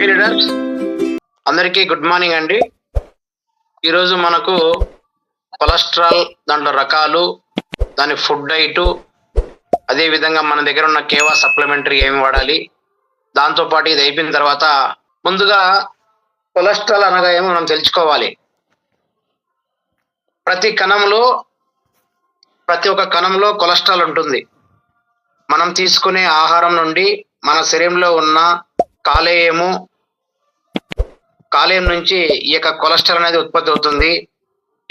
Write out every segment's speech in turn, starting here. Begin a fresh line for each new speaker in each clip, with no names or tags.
Happy leaders అందరికీ good morning అండి. ఈరోజు మనకు కొలెస్ట్రాల్, దాంట్లో రకాలు, దాని ఫుడ్ డైటు, అదేవిధంగా మన దగ్గర ఉన్న కేవా సప్లిమెంటరీ ఏమి వాడాలి, దాంతోపాటు ఇది అయిపోయిన తర్వాత ముందుగా కొలెస్ట్రాల్ అనగా ఏమో మనం తెలుసుకోవాలి. ప్రతి ఒక్క కణంలో కొలెస్ట్రాల్ ఉంటుంది. మనం తీసుకునే ఆహారం నుండి మన శరీరంలో ఉన్న కాలేయం నుంచి ఈ యొక్క కొలెస్ట్రాల్ అనేది ఉత్పత్తి అవుతుంది.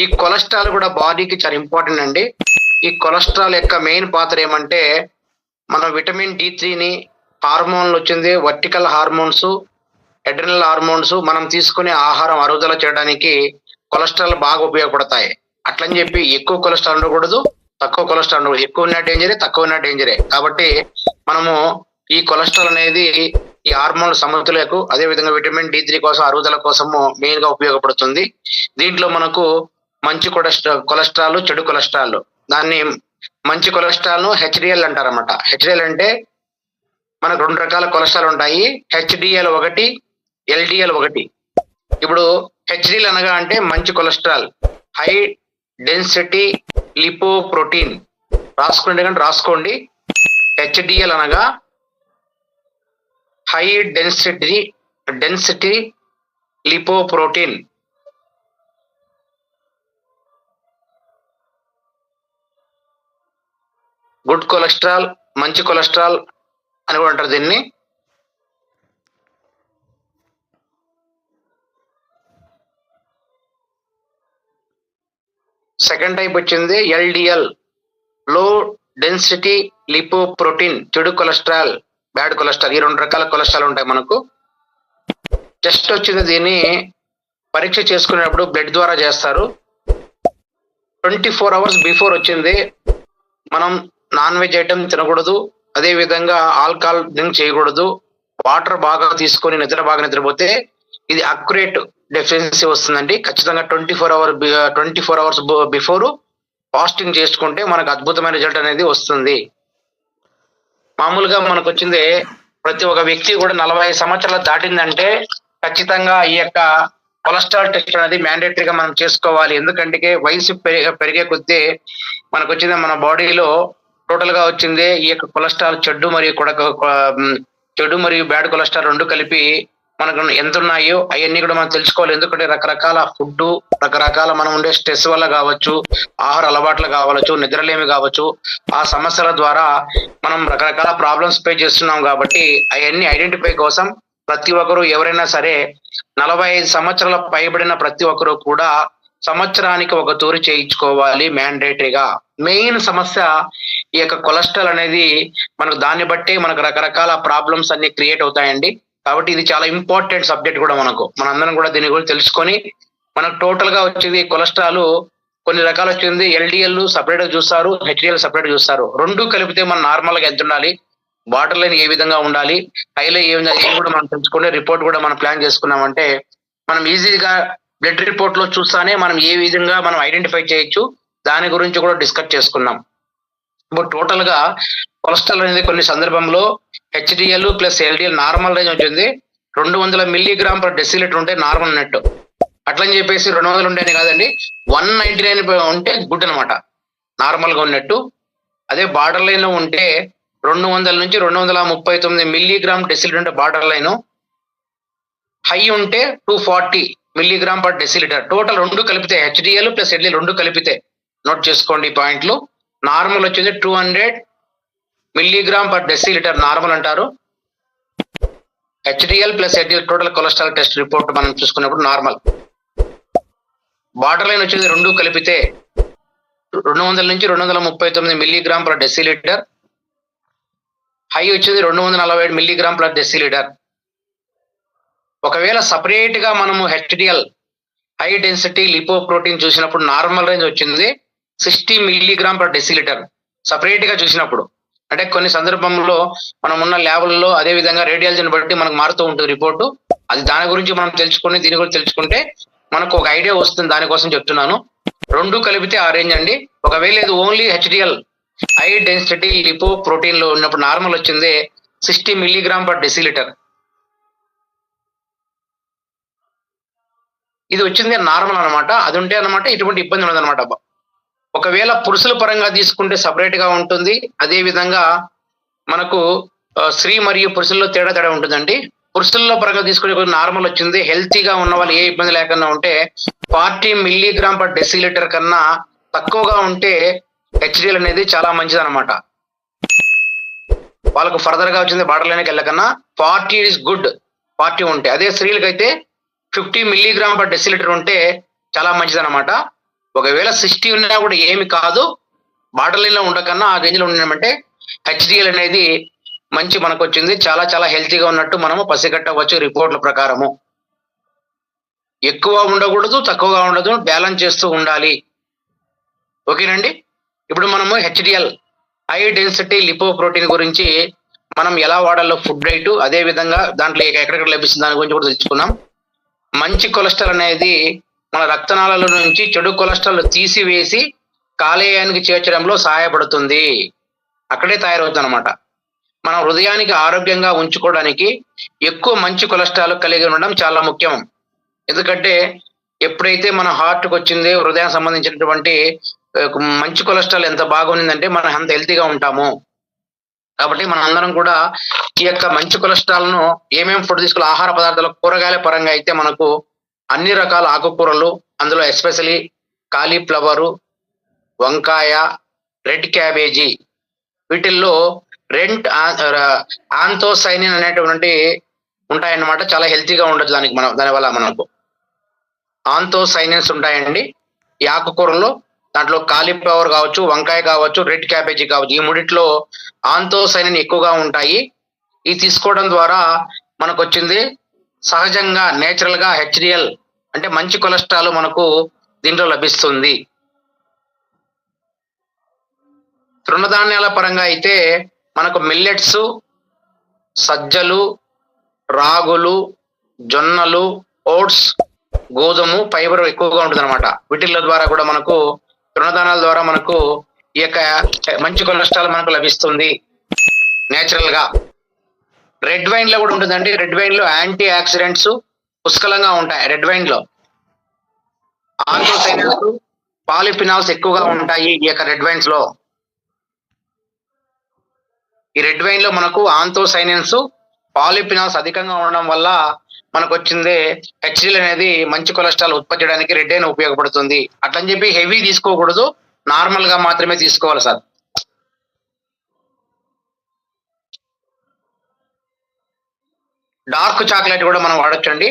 ఈ కొలెస్ట్రాల్ కూడా బాడీకి చాలా ఇంపార్టెంట్ అండి. ఈ కొలెస్ట్రాల్ యొక్క మెయిన్ పాత్ర ఏమంటే, మనం విటమిన్ D3ని, హార్మోన్లు వచ్చింది, వర్టికల్ హార్మోన్స్, అడ్రినల్ హార్మోన్స్, మనం తీసుకునే ఆహారం అరుగుదల చేయడానికి కొలెస్ట్రాల్ బాగా ఉపయోగపడతాయి. అట్లని చెప్పి ఎక్కువ కొలెస్ట్రాల్ ఉండకూడదు, తక్కువ కొలెస్ట్రాల్ ఉండకూడదు. ఎక్కువ ఉన్న డేంజరే, తక్కువ ఉన్న డేంజరే. కాబట్టి మనము ఈ కొలెస్ట్రాల్ అనేది ఈ హార్మోన్ల సమతులకు, అదేవిధంగా విటమిన్ D3 కోసం, అరుగుదల కోసము మెయిన్ గా ఉపయోగపడుతుంది. దీంట్లో మనకు మంచి కొలెస్ట్రాల్, చెడు కొలెస్ట్రాల్, దాన్ని మంచి కొలెస్ట్రాల్ ను HDL అంటారన్నమాట. HDL అంటే మనకు రెండు రకాల కొలెస్ట్రాల్ ఉంటాయి, HDL ఒకటి, LDL ఒకటి. ఇప్పుడు HDL అనగా అంటే మంచి కొలెస్ట్రాల్, హై డెన్సిటీ లిపోప్రోటీన్. రాసుకోండి. HDL అనగా high density lipoprotein. Good cholesterol, మంచి కొలెస్ట్రాల్ అని కూడా అంటారు దీన్ని. సెకండ్ టైప్ వచ్చింది LDL, లో డెన్సిటీ లిపోప్రోటీన్, చెడు కొలెస్ట్రాల్, బ్యాడ్ కొలెస్ట్రాల్. ఈ రెండు రకాల కొలెస్ట్రాల్ ఉంటాయి మనకు. టెస్ట్ వచ్చింది, దీన్ని పరీక్ష చేసుకునేటప్పుడు బ్లడ్ ద్వారా చేస్తారు. 24 hours బిఫోర్ వచ్చింది. మనం నాన్ వెజ్ ఐటమ్ తినకూడదు, అదేవిధంగా ఆల్కహాల్ డ్రింక్ చేయకూడదు, వాటర్ బాగా తీసుకొని బాగా నిద్రపోతే ఇది అక్యురేట్ డెఫిషియన్సీ వస్తుందండి. ఖచ్చితంగా 24 hours బిఫోర్ ఫాస్టింగ్ చేసుకుంటే మనకు అద్భుతమైన రిజల్ట్ అనేది వస్తుంది. మామూలుగా మనకు వచ్చింది, ప్రతి ఒక్క వ్యక్తి కూడా 40 సంవత్సరాలు దాటిందంటే ఖచ్చితంగా ఈ యొక్క కొలెస్ట్రాల్ టెస్ట్ అనేది మ్యాండేటరీగా మనం చేసుకోవాలి. ఎందుకంటే వయసు పెరిగే కొద్దీ మనకు వచ్చింది, మన బాడీలో టోటల్ గా వచ్చింది ఈ యొక్క కొలెస్ట్రాల్, చెడు మరియు బ్యాడ్ కొలెస్ట్రాల్ రెండు కలిపి మనకు ఎంత ఉన్నాయో అవన్నీ కూడా మనం తెలుసుకోవాలి. ఎందుకంటే రకరకాల ఫుడ్, రకరకాల మనం ఉండే స్ట్రెస్ వల్ల కావచ్చు, ఆహార అలవాట్లు కావచ్చు, నిద్రలేమి కావచ్చు, ఆ సమస్యల ద్వారా మనం రకరకాల ప్రాబ్లమ్స్ ఫేస్ చేస్తున్నాం. కాబట్టి అవన్నీ ఐడెంటిఫై కోసం ప్రతి ఒక్కరు, ఎవరైనా సరే 45 సంవత్సరాల పైబడిన ప్రతి ఒక్కరు కూడా సంవత్సరానికి ఒక తూరి చేయించుకోవాలి మ్యాండేటరీగా. మెయిన్ సమస్య ఈ యొక్క కొలెస్ట్రాల్ అనేది మనకు, దాన్ని బట్టి మనకు రకరకాల ప్రాబ్లమ్స్ అన్ని క్రియేట్ అవుతాయండి. కాబట్టి ఇది చాలా ఇంపార్టెంట్ సబ్జెక్ట్ కూడా మనందరం కూడా దీని గురించి తెలుసుకొని, మనకు టోటల్ గా వచ్చింది కొలెస్ట్రాల్ కొన్ని రకాలు వచ్చింది. LDL సపరేట్ గా చూస్తారు, HDL సపరేట్ చూస్తారు. రెండు కలిపితే మనం నార్మల్ గా ఎంత ఉండాలి, బార్డర్ లైన్ ఏ విధంగా ఉండాలి, హైలో ఏ విధంగా, ఏం కూడా మనం తెలుసుకునే రిపోర్ట్ కూడా మనం ప్లాన్ చేసుకున్నామంటే మనం ఈజీగా బ్లడ్ రిపోర్ట్ లో చూస్తానే మనం ఏ విధంగా మనం ఐడెంటిఫై చేయొచ్చు, దాని గురించి కూడా డిస్కస్ చేసుకున్నాం. ఇప్పుడు టోటల్ గా కొలెస్ట్రాల్ అనేది కొన్ని సందర్భంలో HDL plus LDL normal range వచ్చింది. 200 mg/dL ఉంటే నార్మల్ నెట్. అట్లని చెప్పేసి 200 ఉంటేనే కాదండి, 199 ఉంటే గుడ్ అనమాట, నార్మల్ గా ఉన్నట్టు. అదే బార్డర్ లైన్ లో ఉంటే 200 నుంచి 239 mg/dL ఉంటే బార్డర్ లైన్, హై ఉంటే 240 mg/dL. టోటల్ రెండు కలిపితే HDL ప్లస్ LDL రెండు కలిపితే, నోట్ చేసుకోండి ఈ పాయింట్లు. నార్మల్ వచ్చేది 200 mg/dL నార్మల్ అంటారు. HDL plus LDL total cholesterol test report మనం చూసుకున్నప్పుడు నార్మల్. బార్డర్ లైన్ వచ్చేది రెండు కలిపితే 200 నుంచి 239 mg/dL, హై వచ్చేది 247 mg/dL. ఒకవేళ సపరేట్ గా మనము HDL, హై డెన్సిటీ లిపోప్రోటీన్ చూసినప్పుడు నార్మల్ రేంజ్ వచ్చింది 60 mg/dL. సపరేట్ గా చూసినప్పుడు, అంటే కొన్ని సందర్భంలో మనం ఉన్న ల్యాబ్లలో, అదే విధంగా రేడియాలజీని బట్టి మనకు మారుతూ ఉంటుంది రిపోర్టు. అది దాని గురించి మనం తెలుసుకుని, దీని గురించి తెలుసుకుంటే మనకు ఒక ఐడియా వస్తుంది. దానికోసం చెప్తున్నాను. రెండు కలిపితే ఆ రేంజ్ అండి. ఒకవేళ ఇది only HDL, high density lipoprotein లో ఉన్నప్పుడు నార్మల్ వచ్చింది 60 mg/dL. ఇది వచ్చింది నార్మల్ అనమాట. అది ఉంటే అనమాట ఎటువంటి ఇబ్బంది ఉండదన్నమాట. ఒకవేళ పురుషుల పరంగా తీసుకుంటే సపరేట్ గా ఉంటుంది. అదే విధంగా మనకు స్త్రీ మరియు పురుషుల్లో తేడా ఉంటుందండి. పురుషుల్లో పరంగా తీసుకునే నార్మల్ వచ్చింది. హెల్తీగా ఉన్న వాళ్ళు ఏ ఇబ్బంది లేకుండా ఉంటే 40 మిల్లీగ్రామ్ పర్ డెసిలీటర్ కన్నా తక్కువగా ఉంటే హెచ్డిఎల్ అనేది చాలా మంచిది అనమాట. వాళ్ళకు ఫర్దర్ గా వచ్చింది బార్డర్ లైన్కి వెళ్ళకన్నా 40 ఈజ్ గుడ్. 40 ఉంటే, అదే స్త్రీలకైతే 50 మిల్లీగ్రామ్ పర్ డెసిలీటర్ ఉంటే చాలా మంచిది అనమాట. ఒకవేళ 60 ఉన్నా కూడా ఏమి కాదు. బార్డర్ లైన్ లో ఉండకన్నా ఆ రేంజ్ లో ఉన్నామంటే హెచ్డిఎల్ అనేది మంచి మనకు వచ్చింది. చాలా చాలా హెల్తీగా ఉన్నట్టు మనము పసిగట్టవచ్చు రిపోర్ట్ల ప్రకారము. ఎక్కువ ఉండకూడదు, తక్కువగా ఉండదు, బ్యాలెన్స్ చేస్తూ ఉండాలి. ఓకేనండి. ఇప్పుడు మనము హెచ్డిఎల్ హై డెన్సిటీ లిపోప్రోటీన్ గురించి మనం ఎలా వాడాలో ఫుడ్ డైట్, అదే విధంగా దాంట్లో ఎక్కడెక్కడ లభిస్తుంది దాని గురించి కూడా తెలుసుకున్నాం. మంచి కొలెస్ట్రాల్ అనేది మన రక్తనాళాల నుంచి చెడు కొలెస్ట్రాల్ తీసివేసి కాలేయానికి చేర్చడంలో సహాయపడుతుంది. అక్కడే తయారవుతుంది అనమాట. మన హృదయానికి ఆరోగ్యంగా ఉంచుకోవడానికి ఎక్కువ మంచి కొలెస్ట్రాల్ కలిగి ఉండడం చాలా ముఖ్యం. ఎందుకంటే ఎప్పుడైతే మన హార్ట్కి వచ్చింది, హృదయానికి సంబంధించినటువంటి మంచి కొలెస్ట్రాల్ ఎంత బాగుందంటే మనం అంత హెల్తీగా ఉంటాము. కాబట్టి మన అందరం కూడా ఈ యొక్క మంచి కొలెస్ట్రాల్ ను ఏమేమి ఫుడ్ తీసుకోవాలి, ఆహార పదార్థాలు, కూరగాయల పరంగా అయితే మనకు అన్ని రకాల ఆకుకూరలు, అందులో ఎస్పెషలీ కాలీఫ్లవరు, వంకాయ, రెడ్ క్యాబేజీ, వీటిల్లో రెంట్ ఆంతోసైనిన్ అనేటువంటి ఉంటాయన్నమాట. చాలా హెల్తీగా ఉండొచ్చు దానివల్ల మనకు ఆంతోసైనిన్స్ ఉంటాయండి ఈ ఆకుకూరల్లో. దాంట్లో కాలీఫ్లవర్ కావచ్చు, వంకాయ కావచ్చు, రెడ్ క్యాబేజీ కావచ్చు, ఈ మూడిట్లో ఆంతోసైనిన్ ఎక్కువగా ఉంటాయి. ఇది తీసుకోవడం ద్వారా మనకు వచ్చింది సహజంగా నేచురల్ గా హెచ్డిఎల్ అంటే మంచి కొలెస్ట్రాల్ మనకు దీంట్లో లభిస్తుంది. తృణధాన్యాల పరంగా అయితే మనకు మిల్లెట్స్, సజ్జలు, రాగులు, జొన్నలు, ఓట్స్, గోధుమ ఫైబర్ ఎక్కువగా ఉంటుంది అనమాట. వీటిల ద్వారా కూడా మనకు తృణధాన్యాల ద్వారా మనకు ఈ యొక్క మంచి కొలెస్ట్రాల్ మనకు లభిస్తుంది నేచురల్ గా. రెడ్ వైన్ లో కూడా ఉంటుందండి. రెడ్ వైన్ లో యాంటీ ఆక్సిడెంట్స్ పుష్కలంగా ఉంటాయి. రెడ్ వైన్ లో ఆంతోసైనిన్స్, పాలిఫినాల్స్ ఎక్కువగా ఉంటాయి ఈ యొక్క రెడ్ వైన్స్ లో. ఈ రెడ్ వైన్ లో మనకు ఆంతోసైనిన్స్, పాలిఫినాల్స్ అధికంగా ఉండడం వల్ల మనకు వచ్చింది హెచ్డిఎల్ అనేది మంచి కొలెస్ట్రాల్ ఉత్పత్తి చేయడానికి రెడ్ వైన్ ఉపయోగపడుతుంది. అట్లని చెప్పి హెవీ తీసుకోకూడదు, నార్మల్ గా మాత్రమే తీసుకోవాలి సార్. డార్క్ చాక్లెట్ కూడా మనం వాడొచ్చండి.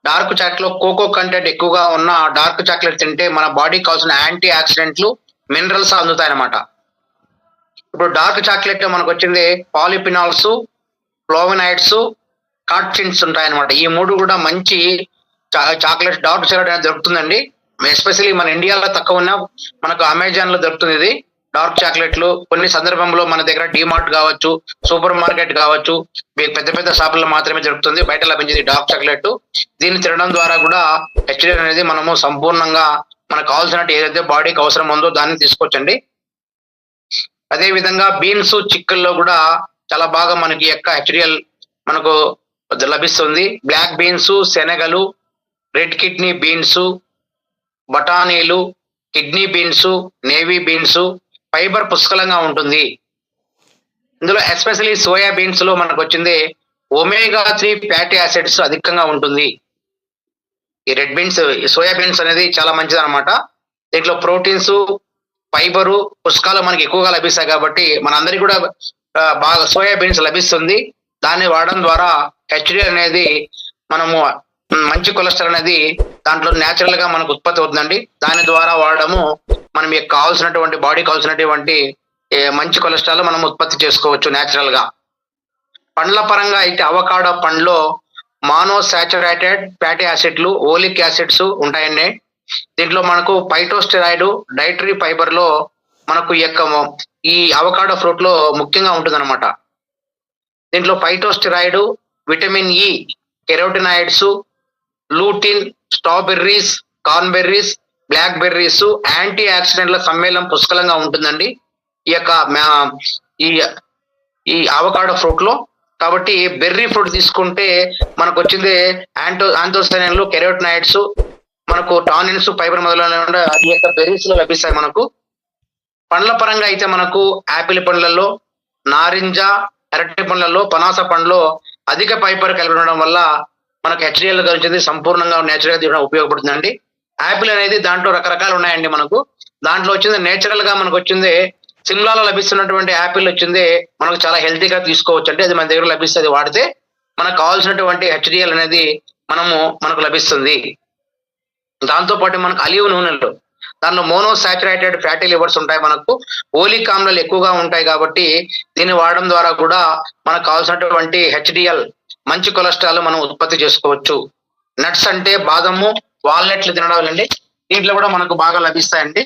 డార్క్ చాక్లెట్ లో కోకో కంటెంట్ ఎక్కువగా ఉన్న డార్క్ చాక్లెట్ తింటే మన బాడీకి కావాల్సిన యాంటీ ఆక్సిడెంట్లు, మినరల్స్ అందుతాయి అన్నమాట. ఇప్పుడు డార్క్ చాక్లెట్ లో మనకు వచ్చింది పాలిఫినాల్స్, ఫ్లోవనాయిడ్స్, కాట్చిన్స్ ఉంటాయన్నమాట. ఈ మూడు కూడా మంచి చాక్లెట్ డార్క్ చాక్లెట్ అనేది దొరుకుతుందండి. ఎస్పెషల్లీ మన ఇండియాలో తక్కువ ఉన్న మనకు అమెజాన్ లో దొరుకుతుంది ఇది డార్క్ చాక్లెట్లు. కొన్ని సందర్భంలో మన దగ్గర డిమార్ట్ కావచ్చు, సూపర్ మార్కెట్ కావచ్చు, పెద్ద పెద్ద షాపుల్లో మాత్రమే దొరుకుతుంది. బయట లభించేది డార్క్ చాక్లెట్. దీన్ని తినడం ద్వారా కూడా హెచ్డిఎల్ అనేది మనము సంపూర్ణంగా మనకు కావాల్సినట్టు ఏదైతే బాడీకి అవసరం ఉందో దాన్ని తీసుకోవచ్చండి. అదే విధంగా బీన్స్, చిక్కుల్లో కూడా చాలా బాగా మనకి యొక్క హెచ్డిఎల్ మనకు లభిస్తుంది. బ్లాక్ బీన్స్, శనగలు, రెడ్ కిడ్నీ బీన్స్, బఠానీలు, kidney beans, navy beans, fibre పుష్కలంగా ఉంటుంది. ఇందులో ఎస్పెషల్లీ సోయా బీన్స్ లో మనకు వచ్చింది ఒమేగా 3 ఫ్యాటీ యాసిడ్స్ అధికంగా ఉంటుంది. ఈ రెడ్ బీన్స్, సోయా బీన్స్ అనేది చాలా మంచిది అనమాట. దీంట్లో ప్రోటీన్స్, ఫైబరు, పుష్కాలు మనకి ఎక్కువగా లభిస్తాయి. కాబట్టి మనందరికీ కూడా బాగా సోయా బీన్స్ లభిస్తుంది. దాన్ని వాడడం ద్వారా హెచ్డిఎల్ అనేది మనము మంచి కొలెస్ట్రాల్ అనేది దాంట్లో న్యాచురల్ గా మనకు ఉత్పత్తి అవుతుందండి. దాని ద్వారా వాడము మనం కావాల్సినటువంటి బాడీ కావాల్సినటువంటి మంచి కొలెస్ట్రాల్ మనం ఉత్పత్తి చేసుకోవచ్చు న్యాచురల్ గా. పండ్ల పరంగా అయితే అవకాడో పండ్లో మానోసాచురేటెడ్ ఫ్యాటీ యాసిడ్లు, ఓలిక్ యాసిడ్స్ ఉంటాయండి. దీంట్లో మనకు ఫైటోస్టెరాయిడ్, డైటరీ ఫైబర్ లో మనకు ఈ అవకాడో ఫ్రూట్ లో ముఖ్యంగా ఉంటుంది అనమాట. దీంట్లో phytosteroid, vitamin E, carotenoids, lutein, strawberries, cranberries, black berries, anti ఆక్సిడెంట్ల సమ్మేళనం పుష్కలంగా ఉంటుందండి ఈ యొక్క ఈ అవకాడో ఫ్రూట్ లో. కాబట్టి బెర్రీ ఫ్రూట్ తీసుకుంటే మనకు వచ్చింది ఆంతోసైనిన్లు, కెరోటినాయిడ్స్, మనకు టానిన్స్, ఫైబర్ మొదలైన ఈ యొక్క బెర్రీస్ లో లభిస్తాయి. మనకు పండ్ల పరంగా అయితే మనకు యాపిల్ పండ్లలో, నారింజ, అరటి పండ్లలో, పనాస పండ్లో అధిక ఫైబర్ కలిగి ఉండడం వల్ల మనకు హెచ్డిఎల్ గురించి సంపూర్ణంగా నేచురల్ గా ఉపయోగపడుతుందండి. యాపిల్ అనేది దాంట్లో రకరకాలు ఉన్నాయండి. మనకు దాంట్లో వచ్చింది నేచురల్ గా మనకు వచ్చింది సిమ్లాలో లభిస్తున్నటువంటి యాపిల్ వచ్చింది మనకు చాలా హెల్తీగా తీసుకోవచ్చు అండి. అది మన దగ్గర లభిస్తుంది. వాడితే మనకు కావాల్సినటువంటి హెచ్డిఎల్ అనేది మనకు లభిస్తుంది. దాంతో పాటు మనకు అలివ్ నూనెలు, దానిలో మోనోసాచురేటెడ్ ఫ్యాటీ లివర్స్ ఉంటాయి. మనకు ఓలిక్ ఆమ్లాలు ఎక్కువగా ఉంటాయి కాబట్టి దీన్ని వాడడం ద్వారా కూడా మనకు కావాల్సినటువంటి హెచ్డిఎల్, మంచి కొలెస్ట్రాల్ మనం ఉత్పత్తి చేసుకోవచ్చు. నట్స్ అంటే బాదము, వాల్నట్లు తినడం అండి. దీంట్లో కూడా మనకు బాగా లభిస్తాయండి.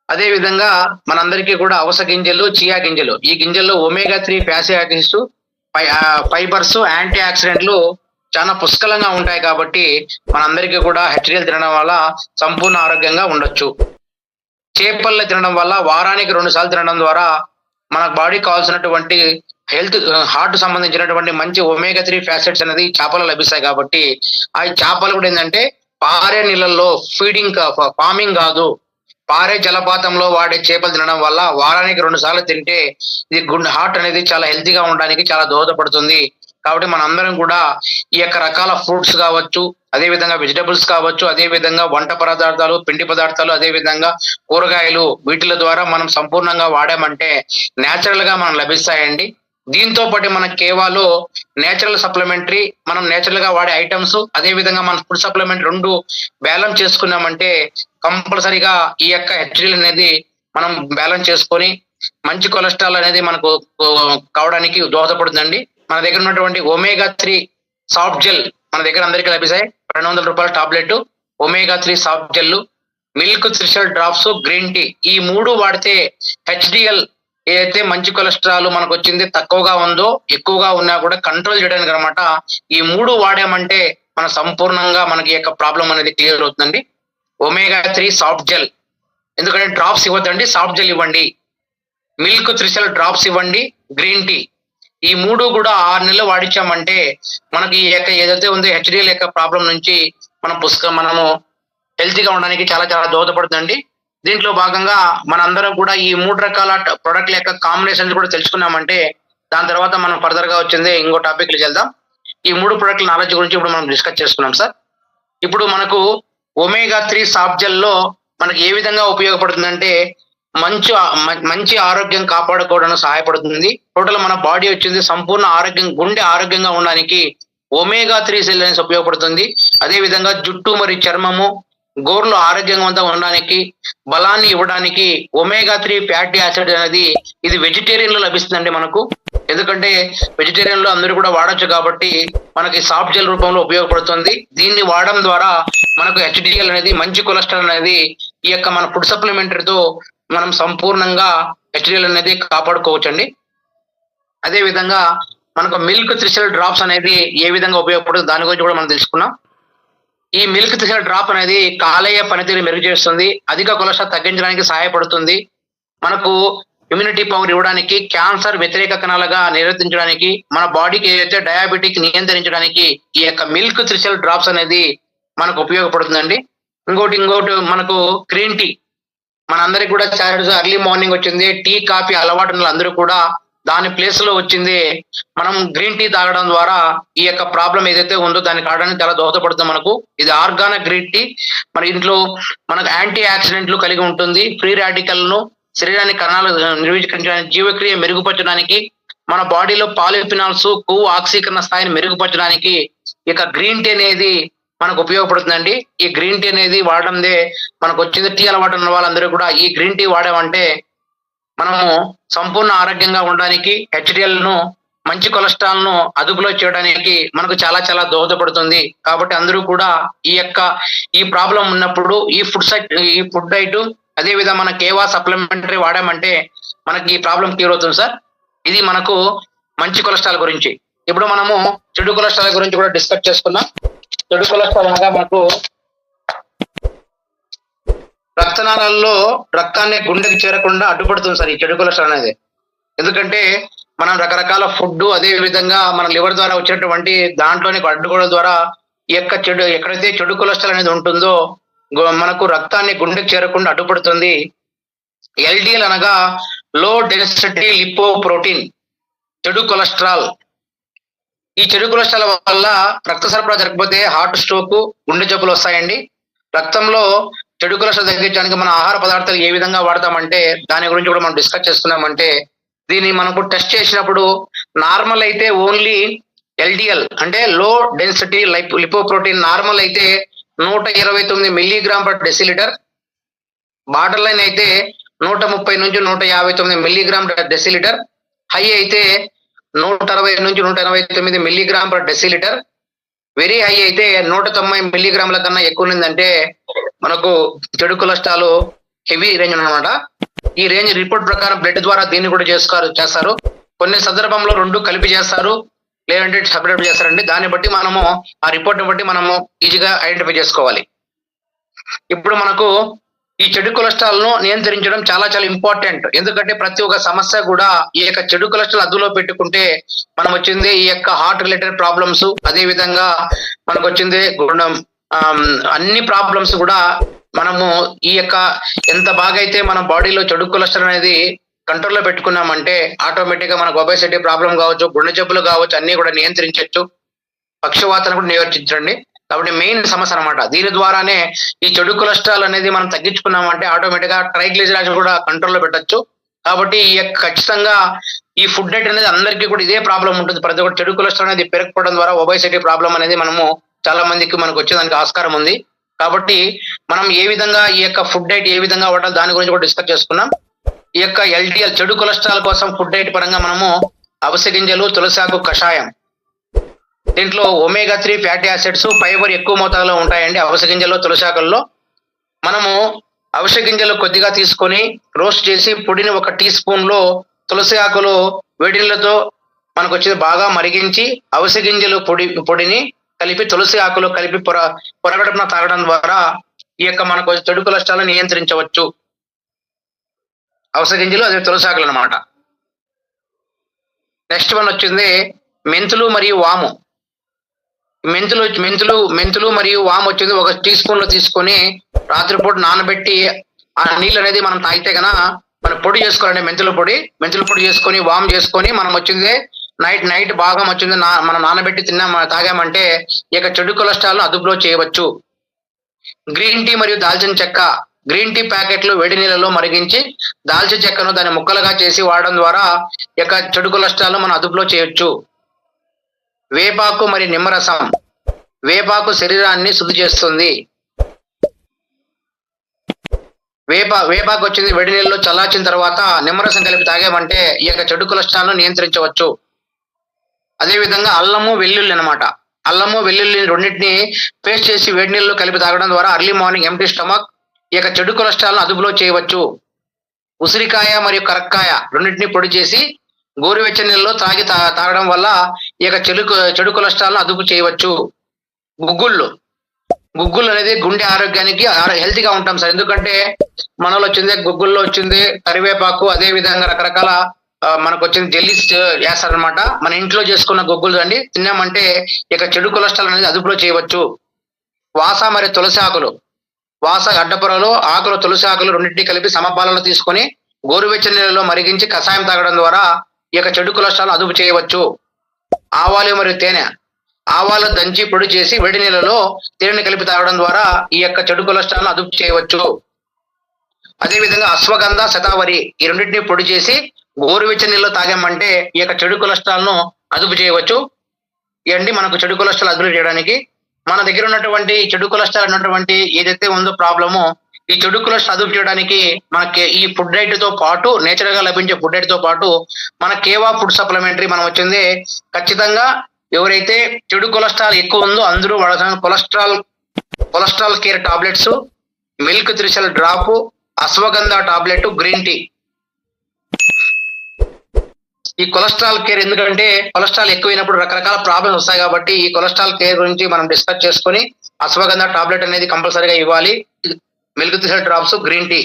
అదే విధంగా మనందరికీ కూడా అవస గింజలు, చియా గింజలు, ఈ గింజల్లో omega 3 fatty acids, fibres, anti ఆక్సిడెంట్లు చాలా పుష్కలంగా ఉంటాయి కాబట్టి మనందరికీ కూడా హెచ్డిఎల్ తినడం వల్ల సంపూర్ణ ఆరోగ్యంగా ఉండొచ్చు. చేపల్ని తినడం వల్ల వారానికి 2 సార్లు తినడం ద్వారా మన బాడీకి కావాల్సినటువంటి హెల్త్, హార్ట్ సంబంధించినటువంటి మంచి ఒమేగా 3 ఫ్యాసిడ్స్ అనేది చేపలు లభిస్తాయి కాబట్టి ఆ చేపలు కూడా ఏంటంటే పారే నీళ్ళల్లో ఫార్మింగ్ కాదు, పారే జలపాతంలో వాడే చేపలు తినడం వల్ల వారానికి 2 సార్లు తింటే ఇది హార్ట్ అనేది చాలా హెల్తీగా ఉండడానికి చాలా దోహదపడుతుంది. కాబట్టి మనందరం కూడా ఈ యొక్క రకాల ఫ్రూట్స్ కావచ్చు, అదే విధంగా వెజిటబుల్స్ కావచ్చు, అదే విధంగా వంట పదార్థాలు, పిండి పదార్థాలు, అదే విధంగా కూరగాయలు, వీటిల ద్వారా మనం సంపూర్ణంగా వాడామంటే నేచురల్ గా మనం లభిస్తాయండి. దీంతో పాటు మన కేవాలో నేచురల్ సప్లిమెంటరీ, మనం నేచురల్ గా వాడే ఐటమ్స్, అదే విధంగా మన ఫుడ్ సప్లిమెంట్ 2 బ్యాలెన్స్ చేసుకున్నామంటే కంపల్సరీగా ఈ యొక్క హెచ్డిఎల్ అనేది మనం బ్యాలెన్స్ చేసుకొని మంచి కొలెస్ట్రాల్ అనేది మనకు కావడానికి దోహదపడుతుందండి. మన దగ్గర ఉన్నటువంటి ఒమేగా 3 సాఫ్ట్ జెల్ మన దగ్గర అందరికీ లభిస్తాయి. 200 రూపాయల tablet omega 3 soft gel, milk thistle drops, green tea, ఈ 3 వాడితే హెచ్డిఎల్ ఏదైతే మంచి కొలెస్ట్రాల్ మనకు వచ్చింది తక్కువగా ఉందో ఎక్కువగా ఉన్నా కూడా కంట్రోల్ చేయడానికి అనమాట. ఈ 3 వాడామంటే మన సంపూర్ణంగా మనకి యొక్క ప్రాబ్లం అనేది క్లియర్ అవుతుందండి. ఒమేగా 3 సాఫ్ట్ జెల్, ఎందుకంటే డ్రాప్స్ ఇవ్వద్దండి, సాఫ్ట్ జెల్ ఇవ్వండి. మిల్క్ త్రిషల్ డ్రాప్స్ ఇవ్వండి, గ్రీన్ టీ, ఈ 3 కూడా 6 నెలలు వాడించామంటే మనకి ఈ యొక్క ఏదైతే ఉందో హెచ్డిఎల్ యొక్క ప్రాబ్లం నుంచి మనము హెల్తీగా ఉండడానికి చాలా చాలా దోహదపడుతుందండి. దీంట్లో భాగంగా మనందరం కూడా ఈ 3 రకాల ప్రొడక్ట్ల యొక్క కాంబినేషన్ కూడా తెలుసుకున్నామంటే దాని తర్వాత మనం ఫర్దర్ గా వచ్చింది ఇంకో టాపిక్ వెళ్దాం. ఈ 3 ప్రొడక్ట్ల నాలెడ్జ్ గురించి ఇప్పుడు మనం డిస్కస్ చేసుకున్నాం సార్. ఇప్పుడు మనకు ఒమేగా 3 సాఫ్ట్ జెల్ లో మనకి ఏ విధంగా ఉపయోగపడుతుందంటే మంచి ఆరోగ్యం కాపాడుకోవడానికి సహాయపడుతుంది. టోటల్ మన బాడీ వచ్చింది సంపూర్ణ ఆరోగ్యం, గుండె ఆరోగ్యంగా ఉండడానికి ఒమేగా 3 సెల్ అనేది ఉపయోగపడుతుంది. అదే విధంగా జుట్టు మరియు చర్మము, గోర్లు ఆరోగ్యవంతంగా ఉండడానికి, బలాన్ని ఇవ్వడానికి ఒమేగా 3 ఫ్యాటీ యాసిడ్ అనేది ఇది వెజిటేరియన్ లో లభిస్తుందండి మనకు. ఎందుకంటే వెజిటేరియన్ లో అందరూ కూడా వాడచ్చు కాబట్టి మనకి సాఫ్ట్ జెల్ రూపంలో ఉపయోగపడుతుంది. దీన్ని వాడడం ద్వారా మనకు హెచ్డిఎల్ అనేది, మంచి కొలెస్ట్రాల్ అనేది ఈ యొక్క మన ఫుడ్ సప్లిమెంటరీతో మనం సంపూర్ణంగా హెచ్డిఎల్ అనేది కాపాడుకోవచ్చు అండి. అదే విధంగా మనకు మిల్క్ త్రిషల్ డ్రాప్స్ అనేది ఏ విధంగా ఉపయోగపడుతుంది దాని గురించి కూడా మనం తెలుసుకున్నాం. ఈ మిల్క్ త్రిషల్ డ్రాప్ అనేది కాలేయ పనితీరు మెరుగు చేస్తుంది, అధిక కొలెస్ట్రాల్ తగ్గించడానికి సహాయపడుతుంది, మనకు ఇమ్యూనిటీ పవర్ ఇవ్వడానికి, క్యాన్సర్ వ్యతిరేక కణాలుగా నిరోధించడానికి, మన బాడీకి ఏదైతే డయాబెటిక్ నియంత్రించడానికి ఈ యొక్క మిల్క్ త్రిషల్ డ్రాప్స్ అనేది మనకు ఉపయోగపడుతుందండి. ఇంకోటి మనకు గ్రీన్ టీ, మనందరికి కూడా ఎర్లీ మార్నింగ్ వచ్చింది టీ, కాఫీ అలవాటు ఉన్న అందరూ కూడా దాని ప్లేస్ లో వచ్చింది మనం గ్రీన్ టీ తాగడం ద్వారా ఈ యొక్క ప్రాబ్లం ఏదైతే ఉందో దాన్ని కావడానికి చాలా దోహదపడుతుంది మనకు. ఇది ఆర్గానిక్ గ్రీన్ టీ, మన ఇంట్లో మనకు యాంటీ ఆక్సిడెంట్లు కలిగి ఉంటుంది, ఫ్రీ రాడికల్ ను శరీరానికి కణాలు నిర్వహించడానికి, జీవక్రియ మెరుగుపరచడానికి, మన బాడీలో పాలిఫినాల్స్, కొవ్వు ఆక్సీకరణ స్థాయిని మెరుగుపరచడానికి ఈ యొక్క గ్రీన్ టీ అనేది మనకు ఉపయోగపడుతుందండి. ఈ గ్రీన్ టీ అనేది వాడడందే మనకు వచ్చింది టీ అలవాటు ఉన్న వాళ్ళందరూ కూడా ఈ గ్రీన్ టీ వాడామంటే మనము సంపూర్ణ ఆరోగ్యంగా ఉండడానికి, హెచ్డిఎల్ ను, మంచి కొలెస్ట్రాల్ ను అదుపులో చేయడానికి మనకు చాలా చాలా దోహదపడుతుంది. కాబట్టి అందరూ కూడా ఈ ప్రాబ్లం ఉన్నప్పుడు ఈ ఫుడ్ డైట్, అదే విధంగా మన కేవా సప్లిమెంటరీ వాడామంటే మనకి ఈ ప్రాబ్లం క్లియర్ అవుతుంది సార్. ఇది మనకు మంచి కొలెస్ట్రాల్ గురించి. ఇప్పుడు మనము చెడు కొలెస్ట్రాల్ గురించి కూడా డిస్కస్ చేసుకున్నాం. చెడు కొలెస్ట్రాల్ అనగా మనకు రక్తనాళాల్లో రక్తాన్ని గుండెకి చేరకుండా అడ్డుపడుతుంది సార్ ఈ చెడు కొలెస్ట్రాల్ అనేది. ఎందుకంటే మనం రకరకాల ఫుడ్, అదే విధంగా మన లివర్ ద్వారా వచ్చినటువంటి దాంట్లోని అడ్డుకోవడం ద్వారా ఈ యొక్క ఎక్కడైతే చెడు కొలెస్ట్రాల్ అనేది ఉంటుందో మనకు రక్తాన్ని గుండెకు చేరకుండా అడ్డుపడుతుంది. ఎల్డిఎల్ అనగా లో డెన్సిటీ లిపోప్రోటీన్, చెడు కొలెస్ట్రాల్. ఈ చెడు కొలెస్ట్రాల్ వల్ల రక్త సరఫరా జరగకపోతే హార్ట్ స్ట్రోక్, గుండె జబ్బులు వస్తాయండి. రక్తంలో చెడు కొలెస్ట్రాల్ తగ్గించడానికి మన ఆహార పదార్థాలు ఏ విధంగా వాడతామంటే దాని గురించి కూడా మనం డిస్కస్ చేసుకున్నామంటే, దీన్ని మనకు టెస్ట్ చేసినప్పుడు నార్మల్ అయితే ఓన్లీ ఎల్డిఎల్ అంటే లో డెన్సిటీ లిపోప్రోటీన్ నార్మల్ అయితే 129 milligram per decilitre, border line అయితే 130 నుంచి 159 మిల్లీగ్రామ్ పర్ డెసిలీటర్, హై అయితే 160 నుంచి 189 milligram per decilitre, very high అయితే 190 మిల్లీగ్రాముల కన్నా ఎక్కువ ఉందంటే మనకు చెడు కొలెస్ట్రాల్ హెవీ రేంజ్ అన్నమాట. ఈ రేంజ్ రిపోర్ట్ ప్రకారం బ్లడ్ ద్వారా దీన్ని కూడా చేస్తారు. కొన్ని సందర్భంలో రెండు కలిపి చేస్తారు, లేదంటే సపరేట్ చేస్తారండి. దాన్ని బట్టి మనము ఆ రిపోర్ట్ని బట్టి మనము ఈజీగా ఐడెంటిఫై చేసుకోవాలి. ఇప్పుడు మనకు ఈ చెడు కొలెస్ట్రాల్ ను నియంత్రించడం చాలా చాలా ఇంపార్టెంట్. ఎందుకంటే ప్రతి ఒక్క సమస్య కూడా ఈ యొక్క చెడు కొలెస్ట్రాల్ అదుపులో పెట్టుకుంటే మనం వచ్చింది ఈ యొక్క హార్ట్ రిలేటెడ్ ప్రాబ్లమ్స్, అదే విధంగా మనకు వచ్చింది అన్ని ప్రాబ్లమ్స్ కూడా మనము ఈ యొక్క ఎంత బాగా అయితే మన బాడీలో చెడు కొలెస్ట్రాల్ అనేది కంట్రోల్లో పెట్టుకున్నామంటే ఆటోమేటిక్ గా మనకు ఒబేసిటీ ప్రాబ్లం కావచ్చు, గుండె జబ్బులు కావచ్చు, అన్ని కూడా నియంత్రించవచ్చు. పక్షవాతాన్ని కూడా నియంత్రించండి. కాబట్టి మెయిన్ సమస్య అనమాట. దీని ద్వారానే ఈ చెడు కొలెస్ట్రాల్ అనేది మనం తగ్గించుకున్నామంటే ఆటోమేటిక్ గా ట్రైగ్లిజరైడ్స్ కూడా కంట్రోల్లో పెట్టచ్చు. కాబట్టి ఈ యొక్క ఖచ్చితంగా ఈ ఫుడ్ డైట్ అనేది అందరికీ కూడా ఇదే ప్రాబ్లం ఉంటుంది. ప్రతి ఒక్కటి చెడు కొలెస్ట్రాల్ అనేది పెరగకపోవడం ద్వారా ఒబేసిటీ ప్రాబ్లం అనేది మనము చాలా మందికి మనకు వచ్చేదానికి ఆస్కారం ఉంది. కాబట్టి మనం ఏ విధంగా ఈ యొక్క ఫుడ్ డైట్ ఏ విధంగా వాడాలి దాని గురించి కూడా డిస్కస్ చేసుకున్నాం. ఈ యొక్క ఎల్డిఎల్ చెడు కొలెస్ట్రాల్ కోసం ఫుడ్ డైట్ పరంగా మనము అవిసె గింజలు, తులసాకు కషాయం, దీంట్లో ఒమేగా 3 ఫ్యాటీ యాసిడ్స్, ఫైబర్ ఎక్కువ మోతాదులో ఉంటాయండి అవిసె గింజల్లో, తులసాకుల్లో. మనము అవిసె గింజలు కొద్దిగా తీసుకొని రోస్ట్ చేసి పొడిని 1 టీ స్పూన్ లో తులసి ఆకులు వేడి నీళ్ళతో మనకు వచ్చేది బాగా మరిగించి అవిసె గింజలు పొడిని కలిపి తులసి ఆకులు కలిపి పొరగడుపున తాగడం ద్వారా ఈ యొక్క మనకు చెడు కొలెస్ట్రాల్ నియంత్రించవచ్చు. అవిసె గింజలు అదే తులసి ఆకులు అనమాట. నెక్స్ట్ వన్ వచ్చింది మెంతులు మరియు వాము. మెంతులు మరియు వాము వచ్చింది 1 టీ స్పూన్ లో తీసుకొని రాత్రిపూట నానబెట్టి ఆ నీళ్ళు అనేది మనం తాగితే కనుక మనం పొడి చేసుకోవాలండి. మెంతుల పొడి చేసుకొని వాము చేసుకొని మనం వచ్చింది నైట్ బాగా వచ్చింది మనం నానబెట్టి తాగామంటే ఈ యొక్క చెడు కొలెస్ట్రాల్ అదుపులో చేయవచ్చు. గ్రీన్ టీ మరియు దాల్చిన చెక్క. గ్రీన్ టీ ప్యాకెట్లు వేడి నీళ్ళలో మరిగించి దాల్చిన చెక్కను దాన్ని ముక్కలుగా చేసి వాడడం ద్వారా ఈ యొక్క చెడు కొలెస్ట్రాల్ మనం అదుపులో చేయొచ్చు. వేపాకు మరియు నిమ్మరసం. వేపాకు శరీరాన్ని శుద్ధి చేస్తుంది. వేపాకు వచ్చింది వేడి నీళ్ళలో చల్లార్చిన తర్వాత నిమ్మరసం కలిపి తాగామంటే ఈ యొక్క చెడు కొలెస్ట్రాల్ ను నియంత్రించవచ్చు. అదేవిధంగా అల్లము, వెల్లుల్లి అనమాట. అల్లము, వెల్లుల్లి రెండింటిని పేస్ట్ చేసి వేడి నీళ్ళలో కలిపి తాగడం ద్వారా అర్లీ మార్నింగ్ ఎంప్టీ స్టమక్ ఈ యొక్క చెడు కొలెస్ట్రాల్ ను అదుపులో చేయవచ్చు. ఉసిరికాయ మరియు కరక్కాయ రెండింటిని పొడి చేసి గోరువెచ్చని నీళ్ళలో తాగడం వల్ల ఈ యొక్క చెడు కొలెస్ట్రాల్ ను అదుపు చేయవచ్చు. గుగ్గుళ్ళు అనేది గుండె ఆరోగ్యానికి హెల్తీగా ఉంటాం సార్. ఎందుకంటే మనలో వచ్చింది గుగ్గుల్లో వచ్చింది కరివేపాకు, అదే విధంగా రకరకాల మనకు వచ్చింది జెల్లీస్ వేస్తారనమాట. మన ఇంట్లో చేసుకున్న గుగ్గులు అండి తిన్నామంటే ఇక చెడు కొలెస్ట్రాల్ అనేది అదుపులో చేయవచ్చు. వాస మరియు తులసి ఆకులు. వాస గడ్డపొరలో ఆకులు, తులసి ఆకులు రెండింటినీ కలిపి సమపాలలో తీసుకొని గోరువెచ్చని నీళ్ళలో మరిగించి కషాయం తాగడం ద్వారా ఈ యొక్క చెడు కొలెస్ట్రాల్ అదుపు చేయవచ్చు. ఆవాలు మరియు తేనె. ఆవాలు దంచి పొడి చేసి వేడి నీళ్ళలో తేనెని కలిపి తాగడం ద్వారా ఈ యొక్క చెడు కొలెస్ట్రాల్ అదుపు చేయవచ్చు. అదేవిధంగా అశ్వగంధ, శతావరి ఈ రెండింటినీ పొడి చేసి గోరువెచ్చని నీళ్ళలో తాగామంటే ఈ యొక్క చెడు కొలెస్ట్రాల్ ను అదుపు చేయవచ్చు. ఇవన్నీ మనకు చెడు కొలెస్ట్రాల్ అదుపు చేయడానికి మన దగ్గర ఉన్నటువంటి చెడు కొలెస్ట్రాల్ ఉన్నటువంటి ఏదైతే ఉందో ప్రాబ్లము, ఈ చెడు కొలెస్ట్రాల్ అదుపు చేయడానికి మనకి ఈ ఫుడ్ డైట్ తో పాటు నేచురల్ గా లభించే ఫుడ్ డైట్ తో పాటు మన కేవా ఫుడ్ సప్లిమెంటరీ మనం వచ్చింది ఖచ్చితంగా ఎవరైతే చెడు కొలెస్ట్రాల్ ఎక్కువ ఉందో అందరూ వాడాల్సిన cholesterol care tablets, milk thistle drop, ashwagandha tablet, green tea. ఈ కొలెస్ట్రాల్ కేర్ ఎందుకంటే కొలెస్ట్రాల్ ఎక్కువైనప్పుడు రకరకాల ప్రాబ్లమ్స్ వస్తాయి కాబట్టి ఈ కొలెస్ట్రాల్ కేర్ గురించి మనం డిస్కస్ చేసుకొని అశ్వగంధ టాబ్లెట్ అనేది కంపల్సరీగా ఇవ్వాలి. Milk thistle drops, green tea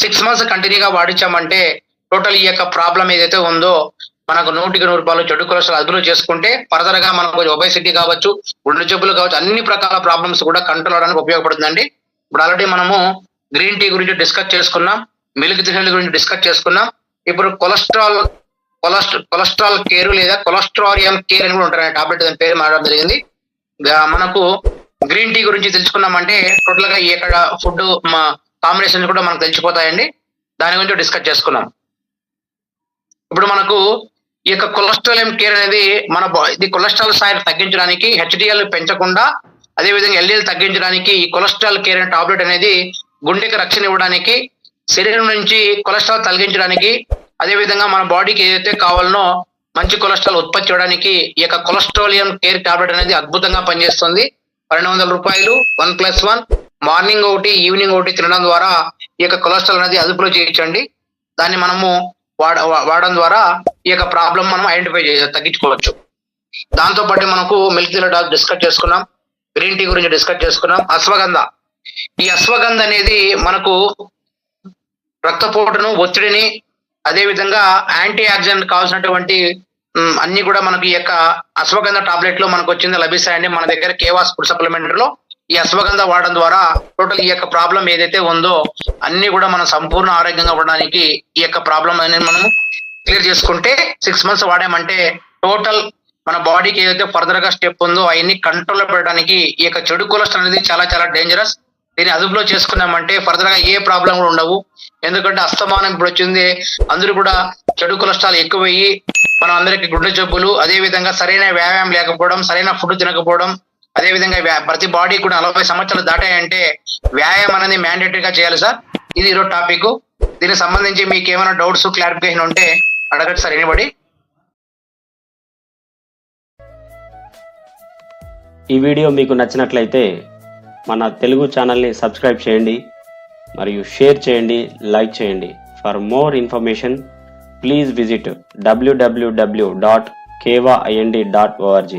6 months కంటిన్యూగా వాడించామంటే టోటల్ ఈ యొక్క ప్రాబ్లం ఏదైతే ఉందో మనకు 100% చెడు కొలెస్ట్రాల్ అదుపులో చేసుకుంటే ఫర్దర్ గా మనకు ఒబేసిటీ కావచ్చు, గుండె జబ్బులు కావచ్చు, అన్ని ప్రకార ప్రాబ్లమ్స్ కూడా కంట్రోల్ అవడానికి ఉపయోగపడుతుందండి. ఇప్పుడు ఆల్రెడీ మనము గ్రీన్ టీ గురించి డిస్కస్ చేసుకున్నాం, మిల్క్ థినల్ గురించి డిస్కస్ చేసుకున్నాం. ఇప్పుడు కొలెస్ట్రాల్ కేర్ లేదా కొలెస్ట్రారియం కేర్ అని కూడా ఉంటారు టాబ్లెట్, దాని పేరు మారడం జరిగింది. మనకు గ్రీన్ టీ గురించి తెలుసుకున్నామంటే టోటల్ గా ఎక్కడ ఫుడ్ కాంబినేషన్ కూడా మనకు తెలిసిపోతాయండి. దాని గురించి డిస్కస్ చేసుకున్నాం. ఇప్పుడు మనకు ఈ యొక్క కొలెస్ట్రాల్ కేర్ అనేది ఇది కొలెస్ట్రాల్ స్థాయిని తగ్గించడానికి, హెచ్డిఎల్ పెంచకుండా, అదేవిధంగా ఎల్డిఎల్ తగ్గించడానికి ఈ కొలెస్ట్రాల్ కేర్ అనే టాబ్లెట్ అనేది గుండెకి రక్షణ ఇవ్వడానికి, శరీరం నుంచి కొలెస్ట్రాల్ తగ్గించడానికి, అదేవిధంగా మన బాడీకి ఏదైతే కావాలనో మంచి కొలెస్ట్రాల్ ఉత్పత్తి చేయడానికి ఈ యొక్క కొలెస్ట్రాలియం కేర్ టాబ్లెట్ అనేది అద్భుతంగా పనిచేస్తుంది. 200 రూపాయలు 1+1 మార్నింగ్ ఒకటి ఈవినింగ్ ఒకటి తినడం ద్వారా ఈ యొక్క కొలెస్ట్రాల్ అనేది అదుపులో చేయించండి. దాన్ని మనము వాడడం ద్వారా ఈ యొక్క ప్రాబ్లం మనం ఐడెంటిఫై తగ్గించుకోవచ్చు. దాంతో పాటు మనకు మిల్క్ థినల్ డిస్కస్ చేసుకున్నాం, గ్రీన్ టీ గురించి డిస్కస్ చేసుకున్నాం. అశ్వగంధ, ఈ అశ్వగంధ అనేది మనకు రక్తపోటును, ఒత్తిడిని, అదేవిధంగా యాంటీ ఆక్సిడెంట్ కావాల్సినటువంటి అన్ని కూడా మనకి ఈ యొక్క అశ్వగంధ టాబ్లెట్ లో మనకు వచ్చింది లభిస్తాయండి. మన దగ్గర కేవాస్ ఫుడ్ సప్లిమెంటరీ లో ఈ అశ్వగంధ వాడడం ద్వారా టోటల్ ఈ యొక్క ప్రాబ్లం ఏదైతే ఉందో అన్ని కూడా మనం సంపూర్ణ ఆరోగ్యంగా ఉండడానికి ఈ యొక్క ప్రాబ్లం అనేది మనం క్లియర్ చేసుకుంటే 6 months వాడామంటే టోటల్ మన బాడీకి ఏదైతే ఫర్దర్ గా స్టెప్ ఉందో అవన్నీ కంట్రోల్ లో పెట్టడానికి ఈ యొక్క చెడు కొలెస్ట్రాల్ అనేది చాలా చాలా డేంజరస్. దీన్ని అదుపులో చేసుకున్నామంటే ఫర్దర్ గా ఏ ప్రాబ్లం కూడా ఉండవు. ఎందుకంటే అస్తమానం ఇప్పుడు వచ్చింది, అందరూ కూడా చెడు కొలెస్ట్రాల్ ఎక్కువయ్యి మనం అందరికి గుండె జబ్బులు, అదే విధంగా సరైన వ్యాయామం లేకపోవడం, సరైన ఫుడ్ తినకపోవడం, అదే విధంగా ప్రతి బాడీ కూడా 40 సంవత్సరాలు దాటాయంటే వ్యాయామం అనేది మ్యాండేటరీగా చేయాలి సార్. ఇది ఈరోజు టాపిక్. దీనికి సంబంధించి మీకు ఏమైనా డౌట్స్, క్లారిఫికేషన్ ఉంటే అడగచ్చు సార్ ఎనీబడి.
ఈ వీడియో మీకు నచ్చినట్లయితే మన తెలుగు ఛానల్ని సబ్స్క్రైబ్ చేయండి, మరియు షేర్ చేయండి, లైక్ చేయండి. For more information please visit www.kevaind.org.